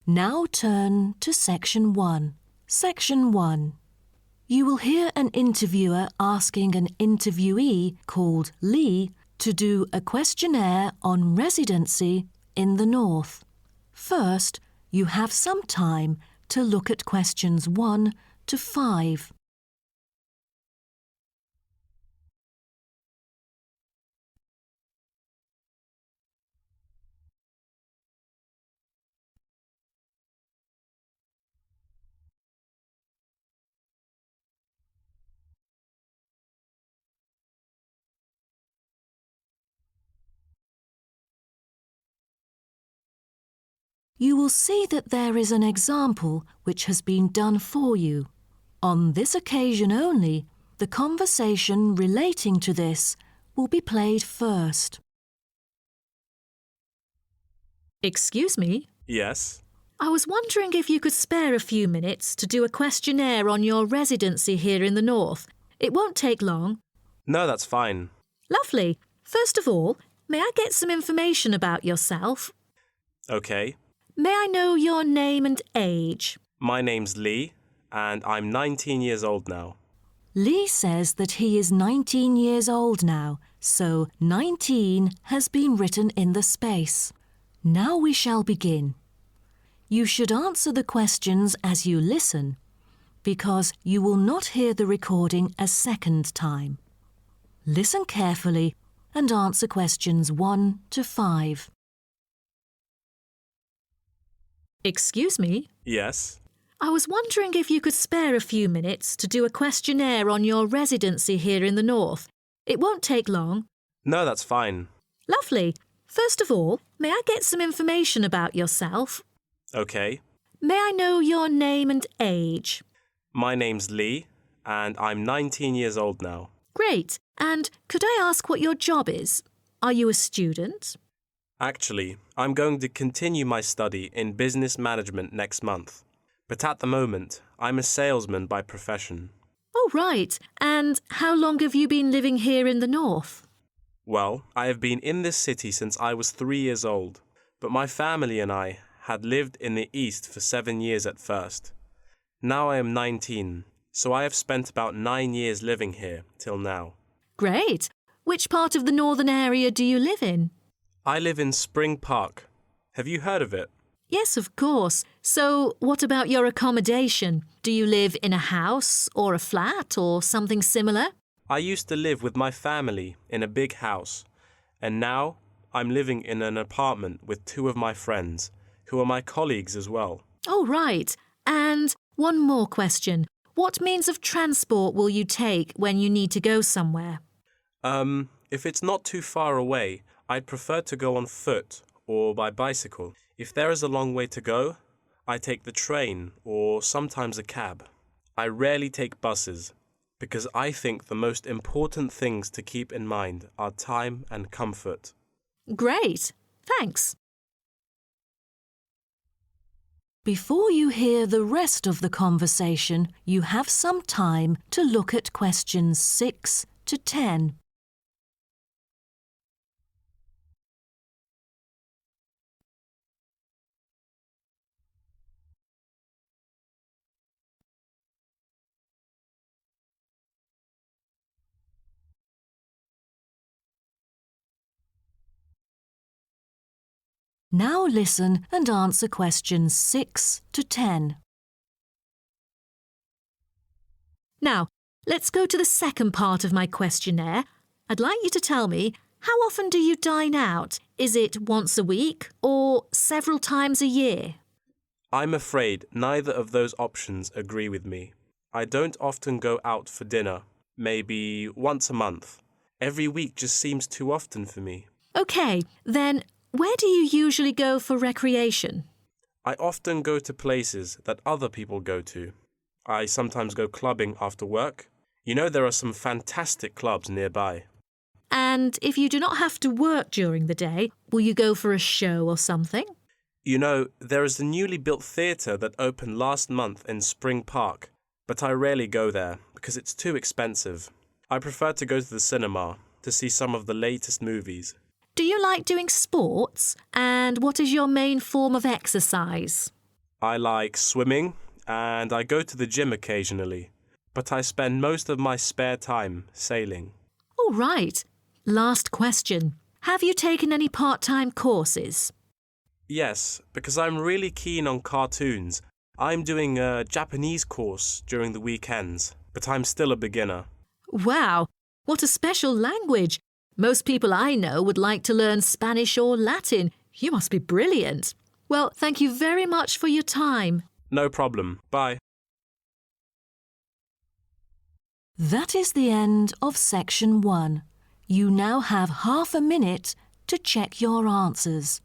Now turn to Section 1. Section 1. You will hear an interviewer asking an interviewee called Lee to do a questionnaire on residency in the North. First, you have some time to look at questions 1 to 5. You will see that there is an example which has been done for you. On this occasion only, the conversation relating to this will be played first. Excuse me? Yes. I was wondering if you could spare a few minutes to do a questionnaire on your residency here in the North. It won't take long. No, that's fine. Lovely. First of all, may I get some information about yourself? Okay. May I know your name and age? My name's Lee, and I'm 19 years old now. Lee says that he is 19 years old now, so 19 has been written in the space. Now we shall begin. You should answer the questions as you listen, because you will not hear the recording a second time. Listen carefully and answer questions 1 to 5. Excuse me? Yes. I was wondering if you could spare a few minutes to do a questionnaire on your residency here in the North. It won't take long. No, that's fine. Lovely. First of all, may I get some information about yourself? Okay. May I know your name and age? My name's Lee, and I'm 19 years old now. Great. And could I ask what your job is? Are you a student? Actually, I'm going to continue my study in business management next month. But at the moment, I'm a salesman by profession. Oh, right. And how long have you been living here in the North? Well, I have been in this city since I was 3 years old, but my family and I had lived in the East for 7 years at first. Now I am 19, so I have spent about 9 years living here till now. Great. Which part of the northern area do you live in? I live in Spring Park. Have you heard of it? Yes, of course. So what about your accommodation? Do you live in a house or a flat or something similar? I used to live with my family in a big house, and now I'm living in an apartment with 2 of my friends, who are my colleagues as well. Oh, right. And one more question. What means of transport will you take when you need to go somewhere? If it's not too far away, I'd prefer to go on foot or by bicycle. If there is a long way to go, I take the train or sometimes a cab. I rarely take buses because I think the most important things to keep in mind are time and comfort. Great. Thanks. Before you hear the rest of the conversation, you have some time to look at questions 6 to 10. Now listen and answer questions 6 to 10. Now, let's go to the second part of my questionnaire. I'd like you to tell me, how often do you dine out? Is it once a week or several times a year? I'm afraid neither of those options agree with me. I don't often go out for dinner, maybe once a month. Every week just seems too often for me. OK, then where do you usually go for recreation? I often go to places that other people go to. I sometimes go clubbing after work. You know, there are some fantastic clubs nearby. And if you do not have to work during the day, will you go for a show or something? You know, there is a newly built theatre that opened last month in Spring Park, but I rarely go there because it's too expensive. I prefer to go to the cinema to see some of the latest movies. Do you like doing sports? And what is your main form of exercise? I like swimming and I go to the gym occasionally, but I spend most of my spare time sailing. All right. Last question. Have you taken any part-time courses? Yes, because I'm really keen on cartoons. I'm doing a Japanese course during the weekends, but I'm still a beginner. Wow, what a special language. Most people I know would like to learn Spanish or Latin. You must be brilliant. Well, thank you very much for your time. No problem. Bye. That is the end of section 1. You now have half a minute to check your answers.